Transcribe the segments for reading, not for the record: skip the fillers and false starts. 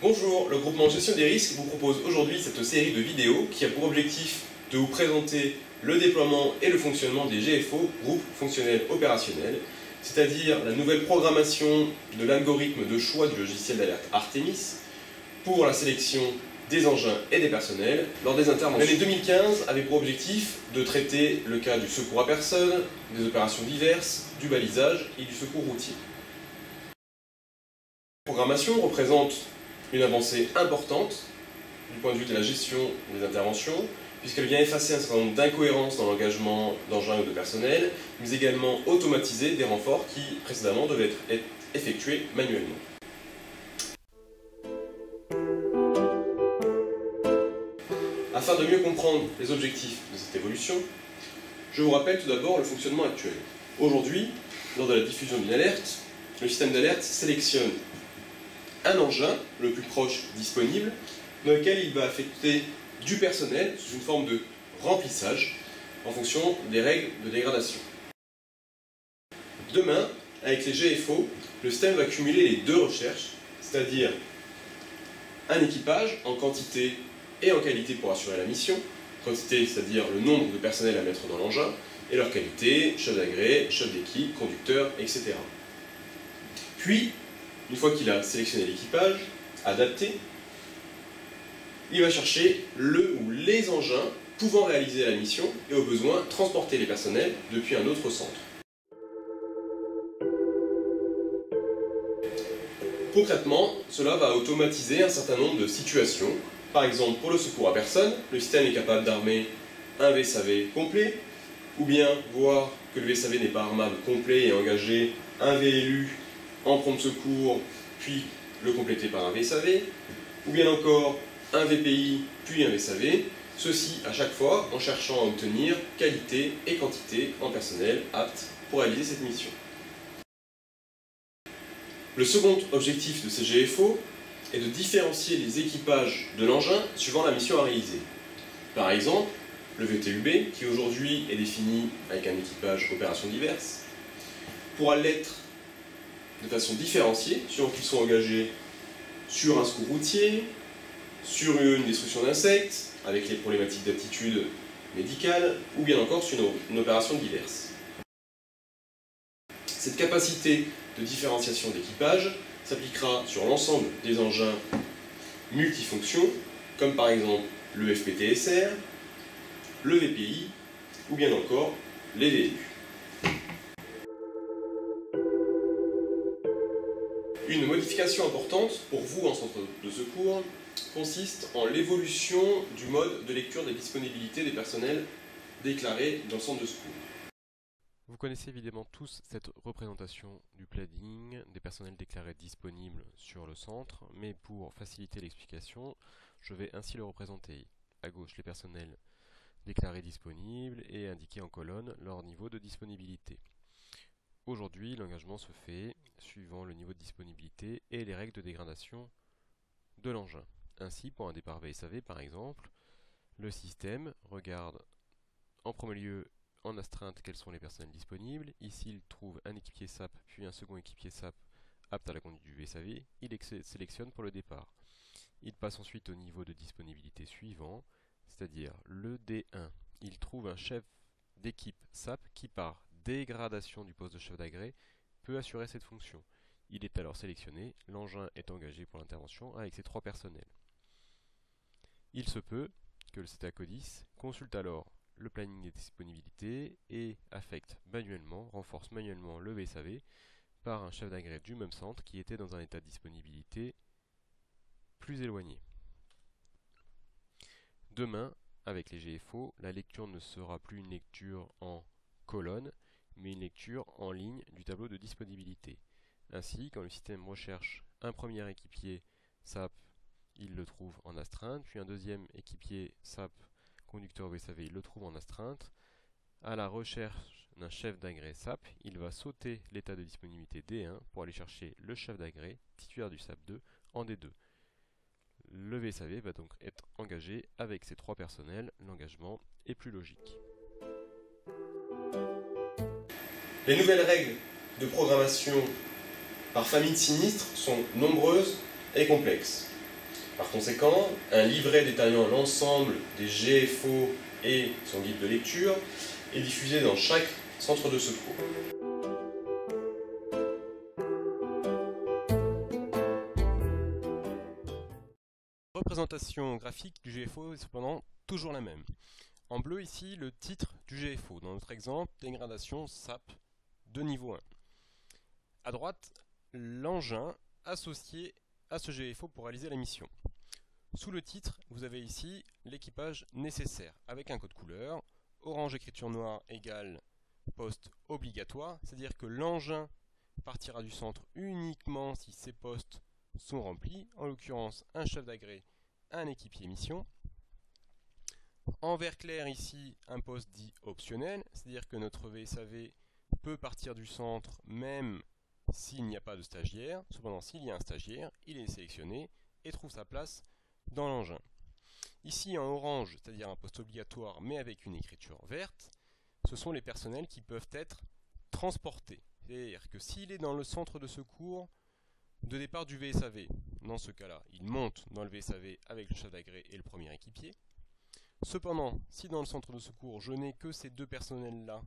Bonjour, le groupement Gestion des risques vous propose aujourd'hui cette série de vidéos qui a pour objectif de vous présenter le déploiement et le fonctionnement des GFO, groupes fonctionnels opérationnels, c'est-à-dire la nouvelle programmation de l'algorithme de choix du logiciel d'alerte Artemis pour la sélection des engins et des personnels lors des interventions. L'année 2015 avait pour objectif de traiter le cas du secours à personne, des opérations diverses, du balisage et du secours routier. La programmation représente une avancée importante du point de vue de la gestion des interventions, puisqu'elle vient effacer un certain nombre d'incohérences dans l'engagement d'engins ou de personnel, mais également automatiser des renforts qui précédemment devaient être effectués manuellement. Afin de mieux comprendre les objectifs de cette évolution, je vous rappelle tout d'abord le fonctionnement actuel. Aujourd'hui, lors de la diffusion d'une alerte, le système d'alerte sélectionne un engin, le plus proche disponible, dans lequel il va affecter du personnel sous une forme de remplissage en fonction des règles de dégradation. Demain, avec les GFO, le système va cumuler les deux recherches, c'est-à-dire un équipage en quantité et en qualité pour assurer la mission, quantité c'est-à-dire le nombre de personnel à mettre dans l'engin, et leur qualité, chef d'agré, chef d'équipe, conducteur, etc. Puis, une fois qu'il a sélectionné l'équipage adapté, il va chercher le ou les engins pouvant réaliser la mission et au besoin transporter les personnels depuis un autre centre. Concrètement, cela va automatiser un certain nombre de situations. Par exemple, pour le secours à personne, le système est capable d'armer un VSAV complet, ou bien voir que le VSAV n'est pas armable complet et engager un VLU en prompt secours, puis le compléter par un VSAV, ou bien encore un VPI, puis un VSAV, ceci à chaque fois en cherchant à obtenir qualité et quantité en personnel apte pour réaliser cette mission. Le second objectif de ces GFO est de différencier les équipages de l'engin suivant la mission à réaliser. Par exemple, le VTUB, qui aujourd'hui est défini avec un équipage opérations diverses, pourra l'être de façon différenciée, suivant qu'ils sont engagés sur un secours routier, sur une destruction d'insectes, avec les problématiques d'aptitude médicale, ou bien encore sur une opération diverse. Cette capacité de différenciation d'équipage s'appliquera sur l'ensemble des engins multifonctions, comme par exemple le FPTSR, le VPI, ou bien encore les VLU. Une modification importante pour vous en centre de secours consiste en l'évolution du mode de lecture des disponibilités des personnels déclarés dans le centre de secours. Vous connaissez évidemment tous cette représentation du planning des personnels déclarés disponibles sur le centre, mais pour faciliter l'explication, je vais ainsi le représenter. À gauche, les personnels déclarés disponibles et indiquer en colonne leur niveau de disponibilité. Aujourd'hui, l'engagement se fait suivant le niveau de disponibilité et les règles de dégradation de l'engin. Ainsi, pour un départ VSAV par exemple, le système regarde en premier lieu en astreinte quels sont les personnels disponibles. Ici, il trouve un équipier SAP puis un second équipier SAP apte à la conduite du VSAV. Il sélectionne pour le départ. Il passe ensuite au niveau de disponibilité suivant, c'est-à-dire le D1. Il trouve un chef d'équipe SAP qui, par dégradation du poste de chef d'agré, peut assurer cette fonction. Il est alors sélectionné, l'engin est engagé pour l'intervention avec ses 3 personnels. Il se peut que le CTA-CODIS consulte alors le planning des disponibilités et affecte manuellement, renforce manuellement le VSAV par un chef d'agré du même centre qui était dans un état de disponibilité plus éloigné. Demain, avec les GFO, la lecture ne sera plus une lecture en colonne, mais une lecture en ligne du tableau de disponibilité. Ainsi, quand le système recherche un premier équipier SAP, il le trouve en astreinte, puis un deuxième équipier SAP conducteur VSAV, il le trouve en astreinte. À la recherche d'un chef d'agré SAP, il va sauter l'état de disponibilité D1 pour aller chercher le chef d'agré titulaire du SAP 2 en D2. Le VSAV va donc être engagé avec ses 3 personnels, l'engagement est plus logique. Les nouvelles règles de programmation par famille de sinistres sont nombreuses et complexes. Par conséquent, un livret détaillant l'ensemble des GFO et son guide de lecture est diffusé dans chaque centre de secours. La représentation graphique du GFO est cependant toujours la même. En bleu ici, le titre du GFO. Dans notre exemple, dégradation SAP de niveau 1. À droite, l'engin associé à ce GFO pour réaliser la mission. Sous le titre, vous avez ici l'équipage nécessaire avec un code couleur. Orange écriture noire égale poste obligatoire, c'est-à-dire que l'engin partira du centre uniquement si ces postes sont remplis, en l'occurrence un chef d'agré, un équipier mission. En vert clair ici, un poste dit optionnel, c'est-à-dire que notre VSAV peut partir du centre même s'il n'y a pas de stagiaire. Cependant, s'il y a un stagiaire, il est sélectionné et trouve sa place dans l'engin. Ici en orange, c'est-à-dire un poste obligatoire mais avec une écriture verte, ce sont les personnels qui peuvent être transportés. C'est-à-dire que s'il est dans le centre de secours de départ du VSAV, dans ce cas-là, il monte dans le VSAV avec le chef d'agré et le premier équipier. Cependant, si dans le centre de secours, je n'ai que ces deux personnels-là,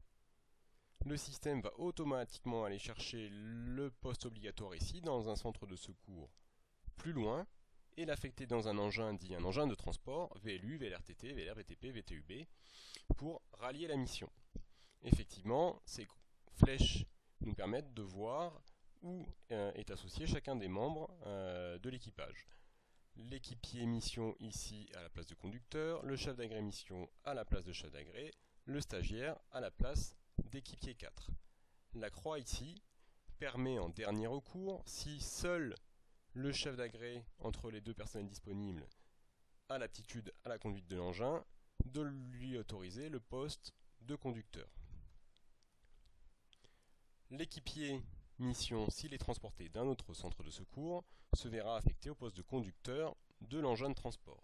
le système va automatiquement aller chercher le poste obligatoire ici, dans un centre de secours plus loin, et l'affecter dans un engin dit un engin de transport, VLU, VLRTT, VLR-VTP, VTUB, pour rallier la mission. Effectivement, ces flèches nous permettent de voir où est associé chacun des membres de l'équipage. L'équipier mission ici à la place de conducteur, le chef d'agré mission à la place de chef d'agré, le stagiaire à la place d'équipier 4. La croix ici permet en dernier recours, si seul le chef d'agré entre les deux personnels disponibles a l'aptitude à la conduite de l'engin, de lui autoriser le poste de conducteur. L'équipier mission, s'il est transporté d'un autre centre de secours, se verra affecté au poste de conducteur de l'engin de transport.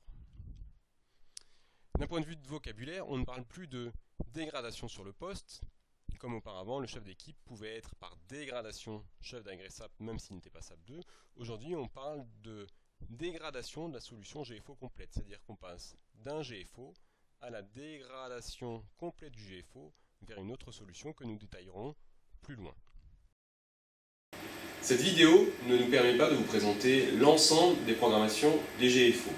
D'un point de vue de vocabulaire, on ne parle plus de dégradation sur le poste. Comme auparavant, le chef d'équipe pouvait être par dégradation chef d'agré SAP même s'il n'était pas SAP 2. Aujourd'hui, on parle de dégradation de la solution GFO complète, c'est-à-dire qu'on passe d'un GFO à la dégradation complète du GFO vers une autre solution que nous détaillerons plus loin. Cette vidéo ne nous permet pas de vous présenter l'ensemble des programmations des GFO.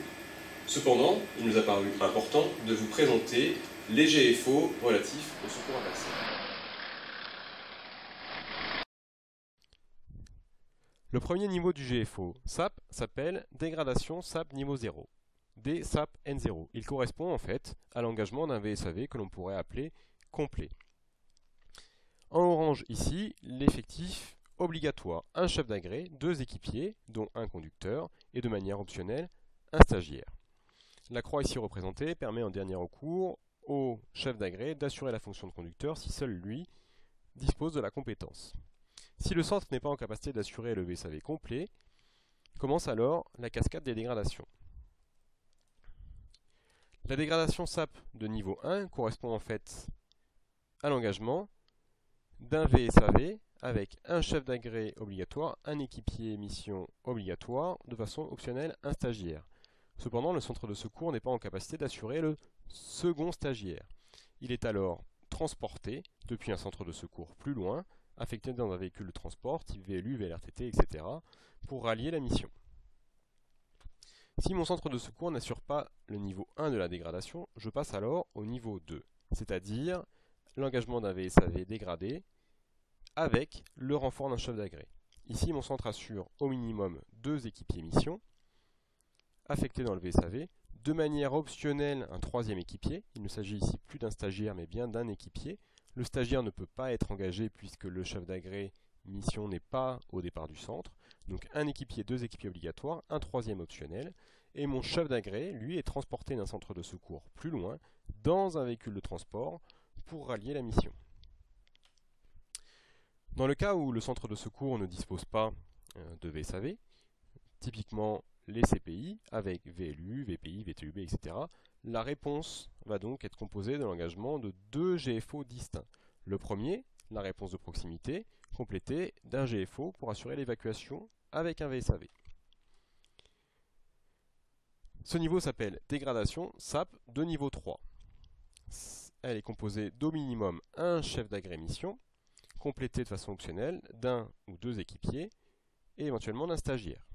Cependant, il nous a paru important de vous présenter les GFO relatifs au secours à personne. Le premier niveau du GFO SAP s'appelle dégradation SAP niveau 0, DSAP N0. Il correspond en fait à l'engagement d'un VSAV que l'on pourrait appeler complet. En orange ici, l'effectif obligatoire, un chef d'agré, deux équipiers, dont un conducteur, et de manière optionnelle, un stagiaire. La croix ici représentée permet en dernier recours au chef d'agré d'assurer la fonction de conducteur si seul lui dispose de la compétence. Si le centre n'est pas en capacité d'assurer le VSAV complet, commence alors la cascade des dégradations. La dégradation SAP de niveau 1 correspond en fait à l'engagement d'un VSAV avec un chef d'agré obligatoire, un équipier mission obligatoire, de façon optionnelle un stagiaire. Cependant, le centre de secours n'est pas en capacité d'assurer le second stagiaire. Il est alors transporté depuis un centre de secours plus loin, affecté dans un véhicule de transport, type VLU, VLRTT, etc., pour rallier la mission. Si mon centre de secours n'assure pas le niveau 1 de la dégradation, je passe alors au niveau 2, c'est-à-dire l'engagement d'un VSAV dégradé avec le renfort d'un chef d'agré. Ici, mon centre assure au minimum 2 équipiers mission, affectés dans le VSAV, de manière optionnelle un troisième équipier. Il ne s'agit ici plus d'un stagiaire mais bien d'un équipier. Le stagiaire ne peut pas être engagé puisque le chef d'agré mission n'est pas au départ du centre. Donc un équipier, 2 équipiers obligatoires, un troisième optionnel. Et mon chef d'agré, lui, est transporté d'un centre de secours plus loin, dans un véhicule de transport, pour rallier la mission. Dans le cas où le centre de secours ne dispose pas de VSAV, typiquement les CPI avec VLU, VPI, VTUB, etc., la réponse va donc être composée de l'engagement de 2 GFO distincts. Le premier, la réponse de proximité, complétée d'un GFO pour assurer l'évacuation avec un VSAV. Ce niveau s'appelle dégradation SAP de niveau 3. Elle est composée d'au minimum un chef d'agré mission, complété de façon optionnelle d'un ou deux équipiers et éventuellement d'un stagiaire.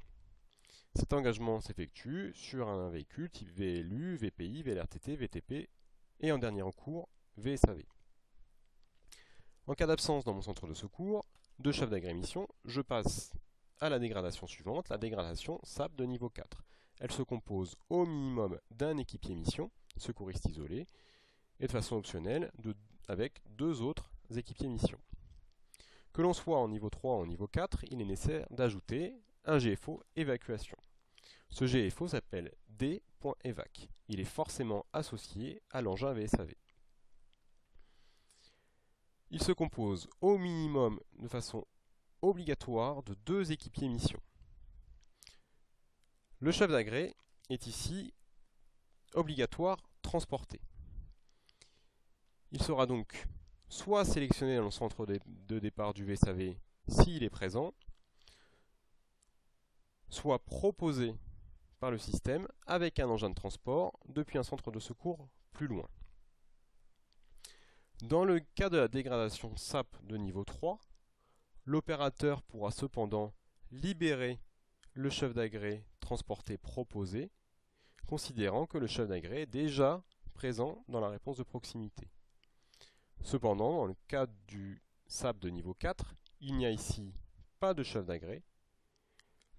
Cet engagement s'effectue sur un véhicule type VLU, VPI, VLRTT, VTP et en dernier recours VSAV. En cas d'absence dans mon centre de secours de chef d'agré mission, je passe à la dégradation suivante, la dégradation SAP de niveau 4. Elle se compose au minimum d'un équipier mission, secouriste isolé, et de façon optionnelle avec deux autres équipiers mission. Que l'on soit en niveau 3 ou en niveau 4, il est nécessaire d'ajouter un GFO évacuation. Ce GFO s'appelle D.evac. Il est forcément associé à l'engin VSAV. Il se compose au minimum de façon obligatoire de deux équipiers mission. Le chef d'agré est ici obligatoire transporté. Il sera donc soit sélectionné dans le centre de départ du VSAV s'il est présent, soit proposé par le système avec un engin de transport depuis un centre de secours plus loin. Dans le cas de la dégradation SAP de niveau 3, l'opérateur pourra cependant libérer le chef d'agré transporté proposé, considérant que le chef d'agré est déjà présent dans la réponse de proximité. Cependant, dans le cas du SAP de niveau 4, il n'y a ici pas de chef d'agré.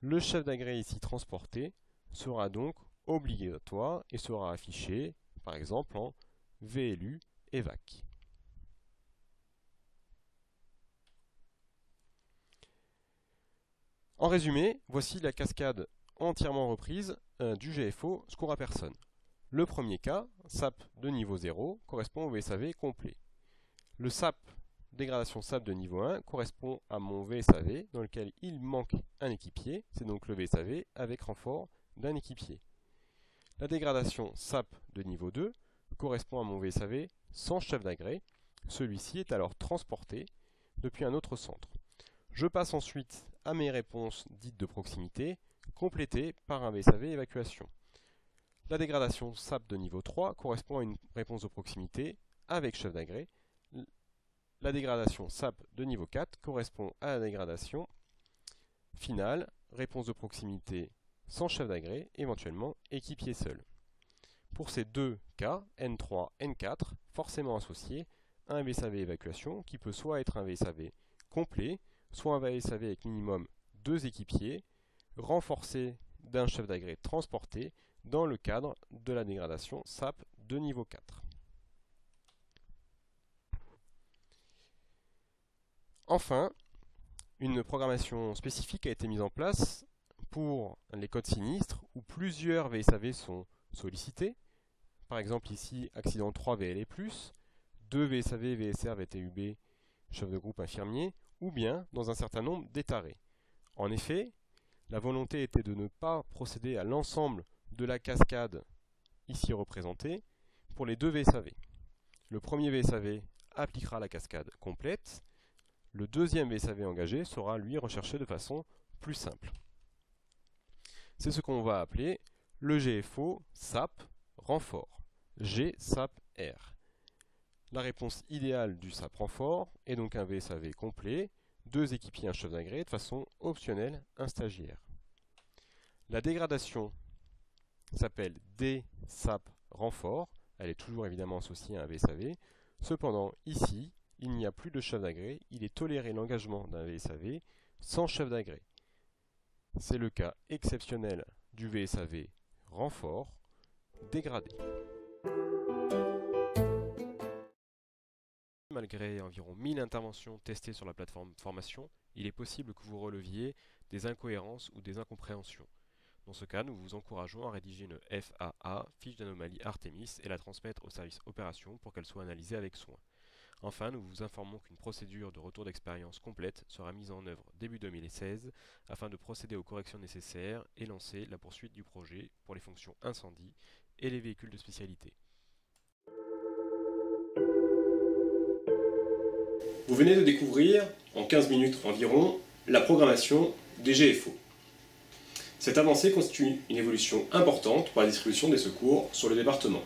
Le chef d'agré ici transporté sera donc obligatoire et sera affiché, par exemple, en VLU EVAC. En résumé, voici la cascade entièrement reprise du GFO secours à personne. Le premier cas, SAP de niveau 0, correspond au VSAV complet. Le SAP, dégradation SAP de niveau 1, correspond à mon VSAV dans lequel il manque un équipier, c'est donc le VSAV avec renfort d'un équipier. La dégradation SAP de niveau 2 correspond à mon VSAV sans chef d'agré, celui-ci est alors transporté depuis un autre centre. Je passe ensuite à mes réponses dites de proximité, complétées par un VSAV évacuation. La dégradation SAP de niveau 3 correspond à une réponse de proximité avec chef d'agré. La dégradation SAP de niveau 4 correspond à la dégradation finale, réponse de proximité sans chef d'agré, éventuellement équipier seul. Pour ces deux cas, N3, N4, forcément associés à un VSAV évacuation qui peut soit être un VSAV complet, soit un VSAV avec minimum deux équipiers, renforcé d'un chef d'agré transporté dans le cadre de la dégradation SAP de niveau 4. Enfin, une programmation spécifique a été mise en place pour les codes sinistres où plusieurs VSAV sont sollicités. Par exemple ici, accident 3 VLE+, 2 VSAV, VSR, VTUB, chef de groupe infirmier, ou bien dans un certain nombre d'étarés. En effet, la volonté était de ne pas procéder à l'ensemble de la cascade ici représentée pour les deux VSAV. Le premier VSAV appliquera la cascade complète. Le deuxième VSAV engagé sera lui recherché de façon plus simple. C'est ce qu'on va appeler le GFO SAP renfort, G-SAP-R. La réponse idéale du SAP renfort est donc un VSAV complet, deux équipiers et un chef d'agré, de façon optionnelle un stagiaire. La dégradation s'appelle D-SAP renfort, elle est toujours évidemment associée à un VSAV. Cependant, ici, il n'y a plus de chef d'agré, il est toléré l'engagement d'un VSAV sans chef d'agré. C'est le cas exceptionnel du VSAV renfort dégradé. Malgré environ 1000 interventions testées sur la plateforme formation, il est possible que vous releviez des incohérences ou des incompréhensions. Dans ce cas, nous vous encourageons à rédiger une FAA, fiche d'anomalie Artemis, et la transmettre au service opération pour qu'elle soit analysée avec soin. Enfin, nous vous informons qu'une procédure de retour d'expérience complète sera mise en œuvre début 2016 afin de procéder aux corrections nécessaires et lancer la poursuite du projet pour les fonctions incendie et les véhicules de spécialité. Vous venez de découvrir, en 15 minutes environ, la programmation des GFO. Cette avancée constitue une évolution importante pour la distribution des secours sur le département.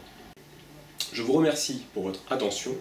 Je vous remercie pour votre attention